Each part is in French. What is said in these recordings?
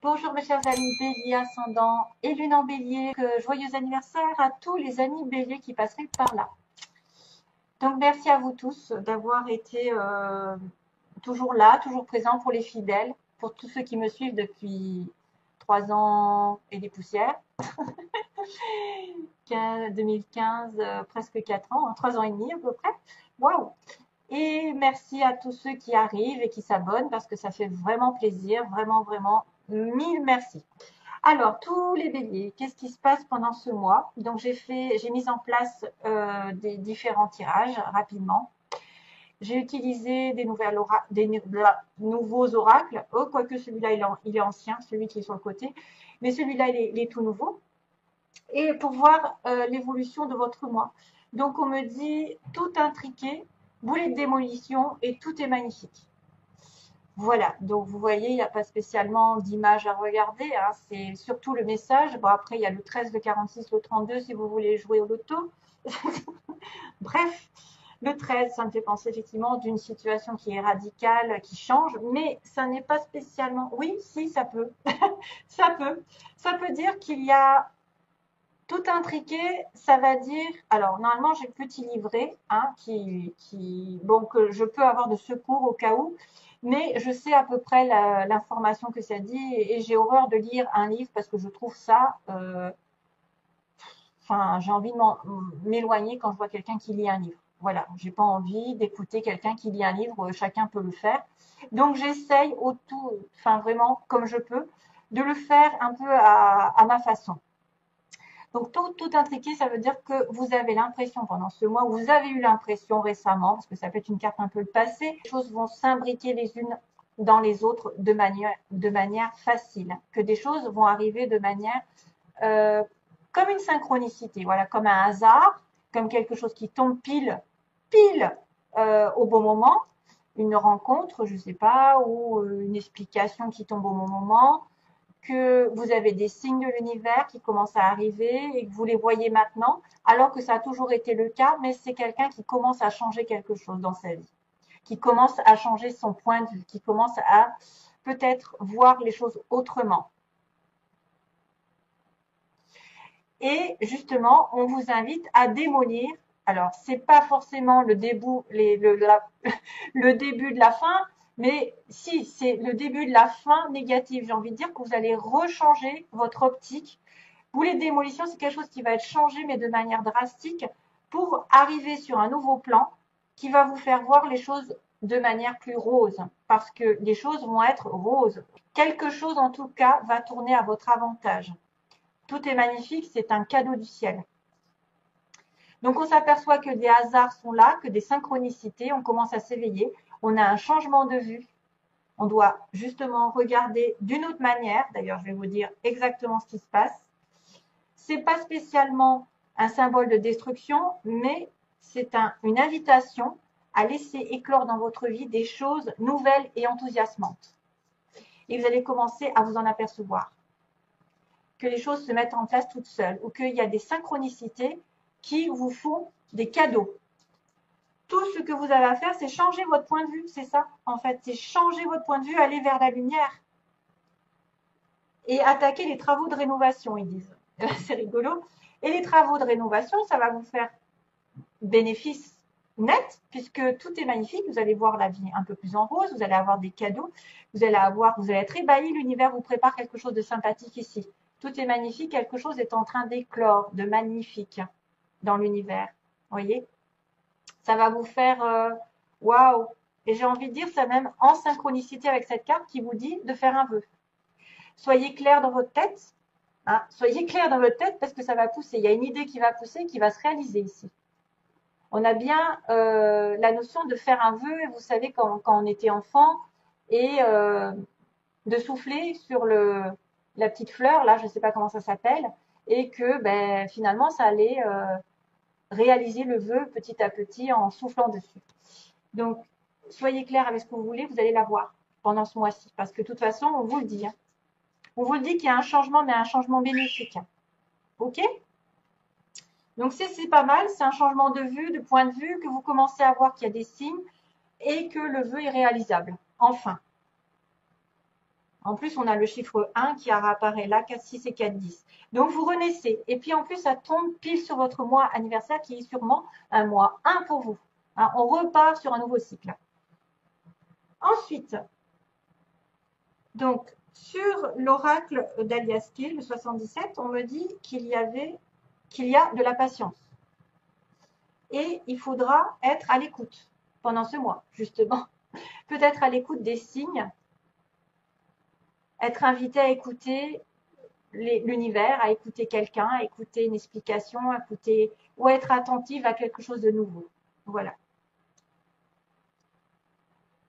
Bonjour mes chers amis Bélier ascendant et Lune en Bélier, joyeux anniversaire à tous les amis Bélier qui passeraient par là. Donc merci à vous tous d'avoir été toujours là, toujours présents pour les fidèles, pour tous ceux qui me suivent depuis 3 ans et des poussières, 2015, presque 4 ans, 3 ans et demi à peu près. Waouh! Et merci à tous ceux qui arrivent et qui s'abonnent parce que ça fait vraiment plaisir, vraiment, vraiment, mille merci. Alors, tous les béliers, qu'est-ce qui se passe pendant ce mois? Donc, j'ai mis en place des différents tirages rapidement. J'ai utilisé nouveaux oracles. Oh, quoique celui-là, il est ancien, celui qui est sur le côté. Mais celui-là, il est tout nouveau. Et pour voir l'évolution de votre mois. Donc, on me dit tout intriqué, boulet de démolition et tout est magnifique. Voilà, donc vous voyez, il n'y a pas spécialement d'image à regarder, hein, c'est surtout le message. Bon, après, il y a le 13, le 46, le 32 si vous voulez jouer au loto. Bref, le 13, ça me fait penser effectivement d'une situation qui est radicale, qui change, mais ça n'est pas spécialement. Oui, si, ça peut. Ça peut. Ça peut dire qu'il y a tout intriqué, ça va dire. Alors, normalement, j'ai le petit livret, hein, bon, que je peux avoir de secours au cas où, mais je sais à peu près l'information que ça dit et j'ai horreur de lire un livre parce que je trouve ça. Enfin, j'ai envie de m'éloigner quand je vois quelqu'un qui lit un livre. Voilà, j'ai pas envie d'écouter quelqu'un qui lit un livre, chacun peut le faire. Donc, j'essaye enfin vraiment comme je peux, de le faire un peu à ma façon. Donc, tout intriqué, ça veut dire que vous avez l'impression pendant ce mois, vous avez eu l'impression récemment, parce que ça peut être une carte un peu le passé, les choses vont s'imbriquer les unes dans les autres de manière facile, que des choses vont arriver de manière euh, comme une synchronicité, voilà, comme un hasard, comme quelque chose qui tombe pile au bon moment, une rencontre, je ne sais pas, ou une explication qui tombe au bon moment, que vous avez des signes de l'univers qui commencent à arriver et que vous les voyez maintenant, alors que ça a toujours été le cas, mais c'est quelqu'un qui commence à changer quelque chose dans sa vie, qui commence à changer son point de vue, qui commence à peut-être voir les choses autrement. Et justement, on vous invite à démolir. Alors, c'est pas forcément le début, le début de la fin, mais si, c'est le début de la fin négative. J'ai envie de dire que vous allez rechanger votre optique. Pour les démolitions, c'est quelque chose qui va être changé, mais de manière drastique, pour arriver sur un nouveau plan qui va vous faire voir les choses de manière plus rose, parce que les choses vont être roses. Quelque chose, en tout cas, va tourner à votre avantage. Tout est magnifique, c'est un cadeau du ciel. Donc on s'aperçoit que des hasards sont là, que des synchronicités, on commence à s'éveiller, on a un changement de vue. On doit justement regarder d'une autre manière. D'ailleurs, je vais vous dire exactement ce qui se passe. C'est pas spécialement un symbole de destruction, mais c'est une invitation à laisser éclore dans votre vie des choses nouvelles et enthousiasmantes. Et vous allez commencer à vous en apercevoir. Que les choses se mettent en place toutes seules ou qu'il y a des synchronicités qui vous font des cadeaux. Tout ce que vous avez à faire, c'est changer votre point de vue, c'est ça en fait, c'est changer votre point de vue, aller vers la lumière et attaquer les travaux de rénovation, ils disent. C'est rigolo. Et les travaux de rénovation, ça va vous faire bénéfice net puisque tout est magnifique, vous allez voir la vie un peu plus en rose, vous allez avoir des cadeaux, vous allez être ébahi, l'univers vous prépare quelque chose de sympathique ici. Tout est magnifique, quelque chose est en train d'éclore de magnifique dans l'univers. Vous voyez, ça va vous faire waouh. Et j'ai envie de dire, ça même en synchronicité avec cette carte qui vous dit de faire un vœu. Soyez clair dans votre tête. Hein, soyez clair dans votre tête parce que ça va pousser. Il y a une idée qui va pousser, qui va se réaliser ici. On a bien la notion de faire un vœu, vous savez, quand on était enfant, et de souffler sur la petite fleur, là, je ne sais pas comment ça s'appelle, et que ben, finalement, ça allait réaliser le vœu petit à petit en soufflant dessus. Donc, soyez clair avec ce que vous voulez, vous allez l'avoir pendant ce mois-ci, parce que de toute façon, on vous le dit. Hein. On vous le dit qu'il y a un changement, mais un changement bénéfique. Hein. OK? Donc, c'est pas mal, c'est un changement de vue, de point de vue, que vous commencez à voir qu'il y a des signes et que le vœu est réalisable. Enfin. En plus, on a le chiffre 1 qui apparaît là, 4, 6 et 4, 10. Donc, vous renaissez. Et puis, en plus, ça tombe pile sur votre mois anniversaire qui est sûrement un mois 1 pour vous. Hein, on repart sur un nouveau cycle. Ensuite, donc, sur l'oracle d'Alias Kiel, le 77, on me dit qu'il y a de la patience. Et il faudra être à l'écoute pendant ce mois, justement. Peut-être à l'écoute des signes, être invité à écouter l'univers, à écouter quelqu'un, à écouter une explication, à écouter, ou à être attentive à quelque chose de nouveau. Voilà.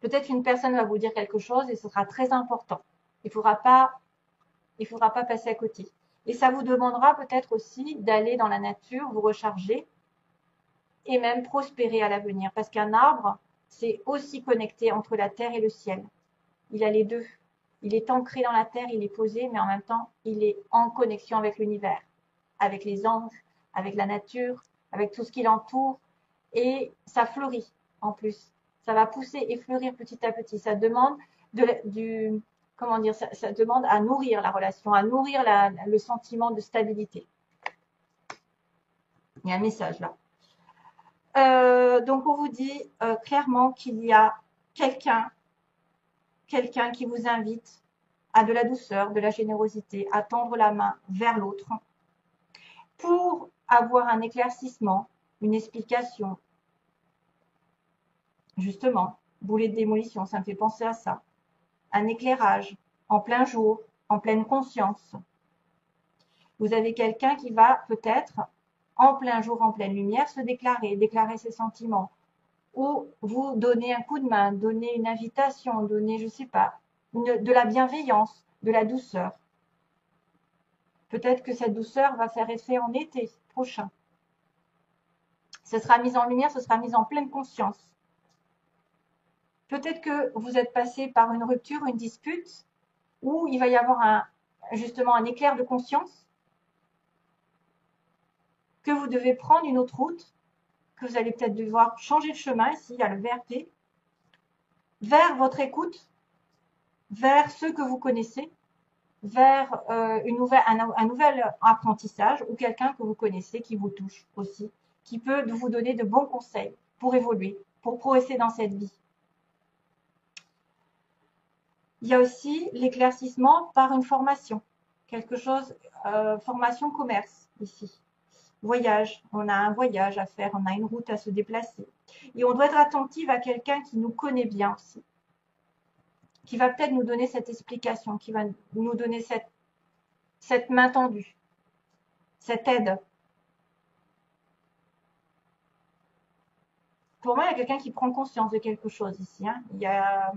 Peut-être qu'une personne va vous dire quelque chose et ce sera très important. Il ne faudra pas passer à côté. Et ça vous demandera peut-être aussi d'aller dans la nature, vous recharger et même prospérer à l'avenir. Parce qu'un arbre, c'est aussi connecté entre la terre et le ciel. Il a les deux. Il est ancré dans la terre, il est posé, mais en même temps, il est en connexion avec l'univers, avec les anges, avec la nature, avec tout ce qui l'entoure. Et ça fleurit en plus. Ça va pousser et fleurir petit à petit. Ça demande ça demande à nourrir la relation, à nourrir le sentiment de stabilité. Il y a un message là. Donc on vous dit clairement qu'il y a quelqu'un qui vous invite à de la douceur, de la générosité, à tendre la main vers l'autre pour avoir un éclaircissement, une explication. Justement, boulet de démolition, ça me fait penser à ça. Un éclairage en plein jour, en pleine conscience. Vous avez quelqu'un qui va peut-être, en plein jour, en pleine lumière, se déclarer ses sentiments. Ou vous donner un coup de main, donner une invitation, donner, je ne sais pas, de la bienveillance, de la douceur. Peut-être que cette douceur va faire effet en été prochain. Ce sera mis en lumière, ce sera mis en pleine conscience. Peut-être que vous êtes passé par une rupture, une dispute, où il va y avoir justement un éclair de conscience, que vous devez prendre une autre route, que vous allez peut-être devoir changer de chemin, ici il y a le VRT, vers votre écoute, vers ceux que vous connaissez, vers un nouvel apprentissage ou quelqu'un que vous connaissez qui vous touche aussi, qui peut vous donner de bons conseils pour évoluer, pour progresser dans cette vie. Il y a aussi l'éclaircissement par une formation, quelque chose, formation commerce ici. Voyage, on a un voyage à faire, on a une route à se déplacer. Et on doit être attentive à quelqu'un qui nous connaît bien aussi, qui va peut-être nous donner cette explication, qui va nous donner cette main tendue, cette aide. Pour moi, il y a quelqu'un qui prend conscience de quelque chose ici. Hein. Il y a,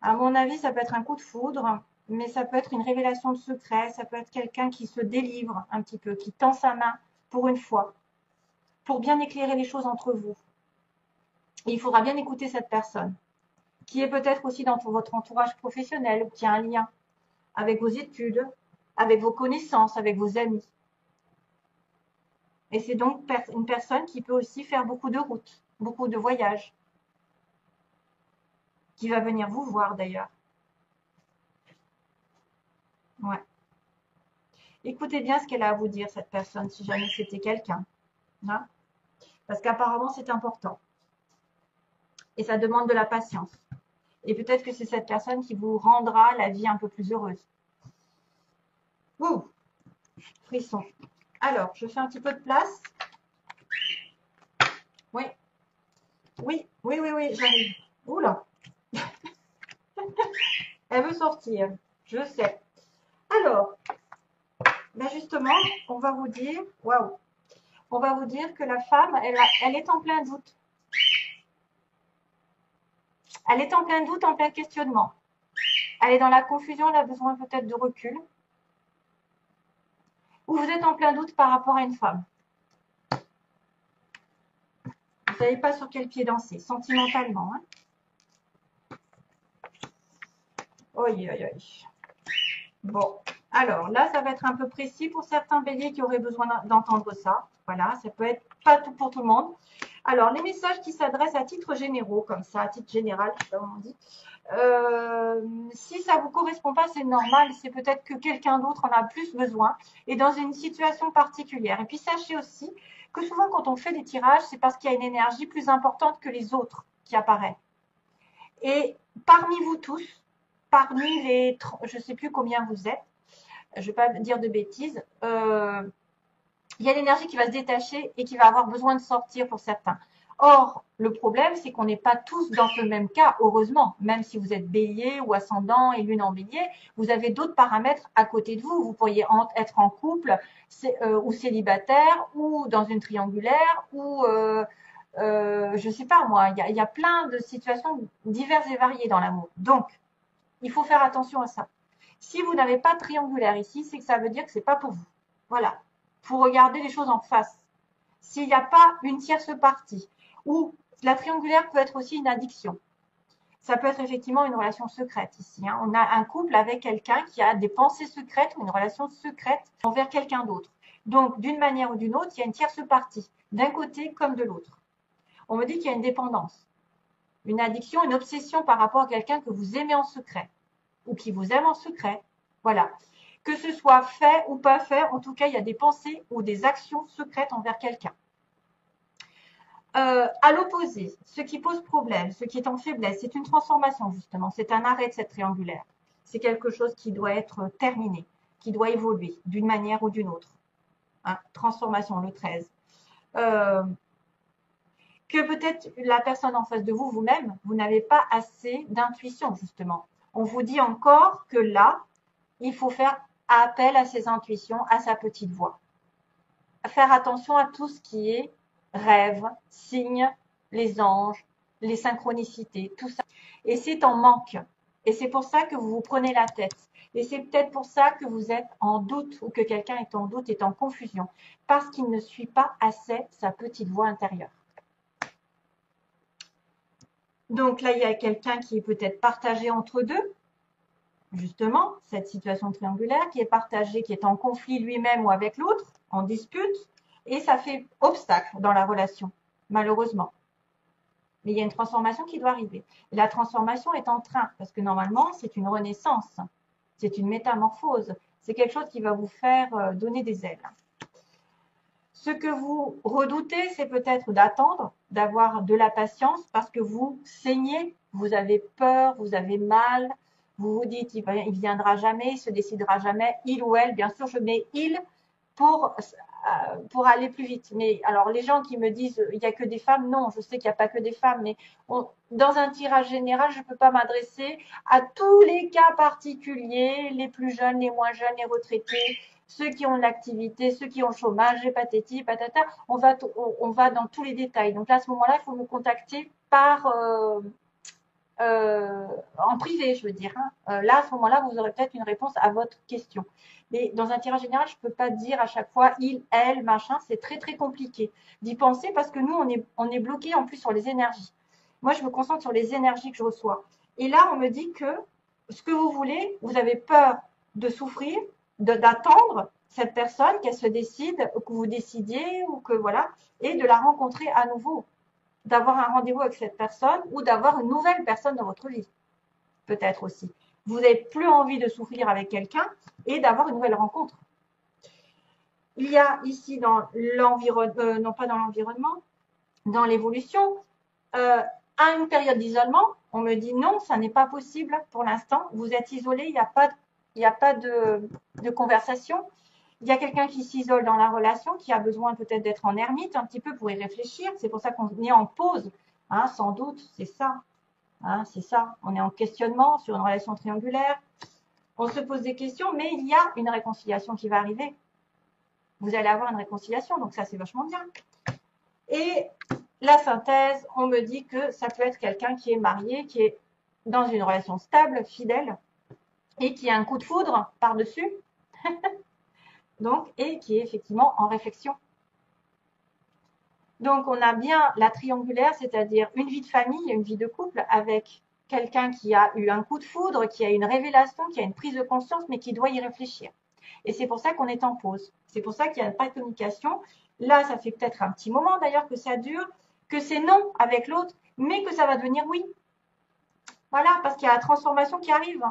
à mon avis, ça peut être un coup de foudre, mais ça peut être une révélation de secret, ça peut être quelqu'un qui se délivre un petit peu, qui tend sa main pour une fois, pour bien éclairer les choses entre vous. Et il faudra bien écouter cette personne, qui est peut-être aussi dans votre entourage professionnel, qui a un lien avec vos études, avec vos connaissances, avec vos amis. Et c'est donc une personne qui peut aussi faire beaucoup de routes, beaucoup de voyages, qui va venir vous voir d'ailleurs. Ouais. Écoutez bien ce qu'elle a à vous dire, cette personne, si jamais c'était quelqu'un. Hein, parce qu'apparemment, c'est important. Et ça demande de la patience. Et peut-être que c'est cette personne qui vous rendra la vie un peu plus heureuse. Ouh, frisson. Alors, je fais un petit peu de place. Oui. Oui, j'arrive. Oula. Elle veut sortir. Je sais. Alors, ben justement, on va vous dire, waouh, on va vous dire que la femme, elle est en plein doute. Elle est en plein doute, en plein questionnement. Elle est dans la confusion, elle a besoin peut-être de recul. Ou vous êtes en plein doute par rapport à une femme. Vous ne savez pas sur quel pied danser, sentimentalement. Hein. Oi. Bon, alors là, ça va être un peu précis pour certains béliers qui auraient besoin d'entendre ça. Voilà, ça peut être pas tout pour tout le monde. Alors, les messages qui s'adressent à titre généraux, comme ça, à titre général, je sais pas comment on dit. si ça vous correspond pas, c'est normal, c'est peut-être que quelqu'un d'autre en a plus besoin et dans une situation particulière. Et puis sachez aussi que souvent quand on fait des tirages, c'est parce qu'il y a une énergie plus importante que les autres qui apparaît. Et parmi vous tous, parmi les, je ne sais plus combien vous êtes, je ne vais pas dire de bêtises, il y a l'énergie qui va se détacher et qui va avoir besoin de sortir pour certains. Or, le problème, c'est qu'on n'est pas tous dans le même cas, heureusement. Même si vous êtes bélier ou ascendant et lune en bélier, vous avez d'autres paramètres à côté de vous. Vous pourriez être en couple ou célibataire ou dans une triangulaire ou, je ne sais pas moi, il y a plein de situations diverses et variées dans l'amour. Donc, il faut faire attention à ça. Si vous n'avez pas de triangulaire ici, c'est que ça veut dire que ce n'est pas pour vous. Voilà. Il faut regarder les choses en face. S'il n'y a pas une tierce partie, ou la triangulaire peut être aussi une addiction. Ça peut être effectivement une relation secrète ici. Hein. On a un couple avec quelqu'un qui a des pensées secrètes ou une relation secrète envers quelqu'un d'autre. Donc, d'une manière ou d'une autre, il y a une tierce partie, d'un côté comme de l'autre. On me dit qu'il y a une dépendance, une addiction, une obsession par rapport à quelqu'un que vous aimez en secret ou qui vous aime en secret. Voilà. Que ce soit fait ou pas fait, en tout cas, il y a des pensées ou des actions secrètes envers quelqu'un. À l'opposé, ce qui pose problème, ce qui est en faiblesse, c'est une transformation justement, c'est un arrêt de cette triangulaire. C'est quelque chose qui doit être terminé, qui doit évoluer d'une manière ou d'une autre. Hein, transformation, le 13. Que peut-être la personne en face de vous, vous-même, vous n'avez pas assez d'intuition justement. On vous dit encore que là, il faut faire appel à ses intuitions, à sa petite voix. Faire attention à tout ce qui est rêve, signes, les anges, les synchronicités, tout ça. Et c'est en manque. Et c'est pour ça que vous vous prenez la tête. Et c'est peut-être pour ça que vous êtes en doute ou que quelqu'un est en doute, est en confusion. Parce qu'il ne suit pas assez sa petite voix intérieure. Donc là, il y a quelqu'un qui est peut-être partagé entre deux. Justement, cette situation triangulaire qui est partagée, qui est en conflit lui-même ou avec l'autre, en dispute, et ça fait obstacle dans la relation, malheureusement. Mais il y a une transformation qui doit arriver. Et la transformation est en train, parce que normalement, c'est une renaissance, c'est une métamorphose, c'est quelque chose qui va vous faire donner des ailes. Ce que vous redoutez, c'est peut-être d'attendre, d'avoir de la patience, parce que vous saignez, vous avez peur, vous avez mal, vous vous dites, il viendra jamais, il se décidera jamais, il ou elle, bien sûr, je mets il pour aller plus vite. Mais alors, les gens qui me disent, il n'y a que des femmes, non, je sais qu'il n'y a pas que des femmes, mais dans un tirage général, je ne peux pas m'adresser à tous les cas particuliers, les plus jeunes, les moins jeunes, les retraités, ceux qui ont l'activité, ceux qui ont le chômage, les patati, patata, on va dans tous les détails. Donc là, à ce moment-là, il faut me contacter par en privé, je veux dire. Hein. Là, à ce moment-là, vous aurez peut-être une réponse à votre question. Mais dans un tirage général, je ne peux pas dire à chaque fois il, elle, machin. C'est très, très compliqué d'y penser parce que nous, on est bloqué en plus sur les énergies. Moi, je me concentre sur les énergies que je reçois. Et là, on me dit que ce que vous voulez, vous avez peur de souffrir, d'attendre cette personne, qu'elle se décide, que vous décidiez ou que voilà, et de la rencontrer à nouveau, d'avoir un rendez-vous avec cette personne ou d'avoir une nouvelle personne dans votre vie, peut-être aussi. Vous n'avez plus envie de souffrir avec quelqu'un et d'avoir une nouvelle rencontre. Il y a ici dans l'environnement, non pas dans l'environnement, dans l'évolution, à une période d'isolement, on me dit non, ça n'est pas possible pour l'instant. Vous êtes isolé, il n'y a pas de conversation. Il y a quelqu'un qui s'isole dans la relation, qui a besoin peut-être d'être en ermite un petit peu pour y réfléchir. C'est pour ça qu'on est en pause, hein, sans doute, c'est ça. Hein, c'est ça. On est en questionnement sur une relation triangulaire. On se pose des questions, mais il y a une réconciliation qui va arriver. Vous allez avoir une réconciliation, donc ça, c'est vachement bien. Et la synthèse, on me dit que ça peut être quelqu'un qui est marié, qui est dans une relation stable, fidèle, et qui a un coup de foudre par-dessus, donc, et qui est effectivement en réflexion. Donc, on a bien la triangulaire, c'est-à-dire une vie de famille, une vie de couple avec quelqu'un qui a eu un coup de foudre, qui a une révélation, qui a une prise de conscience, mais qui doit y réfléchir. Et c'est pour ça qu'on est en pause. C'est pour ça qu'il n'y a pas de communication. Là, ça fait peut-être un petit moment d'ailleurs que ça dure, que c'est non avec l'autre, mais que ça va devenir oui. Voilà, parce qu'il y a la transformation qui arrive.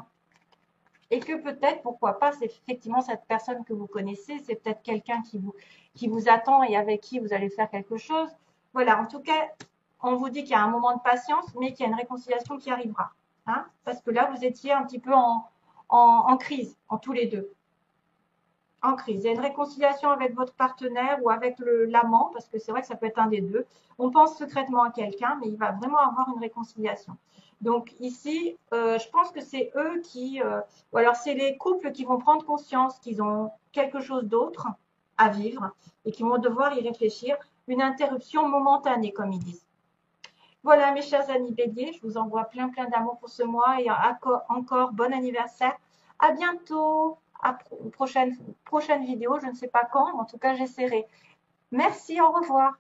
Et que peut-être, pourquoi pas, c'est effectivement cette personne que vous connaissez, c'est peut-être quelqu'un qui vous attend et avec qui vous allez faire quelque chose. Voilà, en tout cas, on vous dit qu'il y a un moment de patience, mais qu'il y a une réconciliation qui arrivera. Hein, parce que là, vous étiez un petit peu en crise, en tous les deux. En crise. Il y a une réconciliation avec votre partenaire ou avec l'amant, parce que c'est vrai que ça peut être un des deux. On pense secrètement à quelqu'un, mais il va vraiment avoir une réconciliation. Donc ici, je pense que c'est eux qui, ou alors c'est les couples qui vont prendre conscience qu'ils ont quelque chose d'autre à vivre et qui vont devoir y réfléchir. Une interruption momentanée, comme ils disent. Voilà, mes chers amis béliers, je vous envoie plein plein d'amour pour ce mois et encore bon anniversaire. À bientôt, à prochaine vidéo, je ne sais pas quand, en tout cas j'essaierai. Merci, au revoir.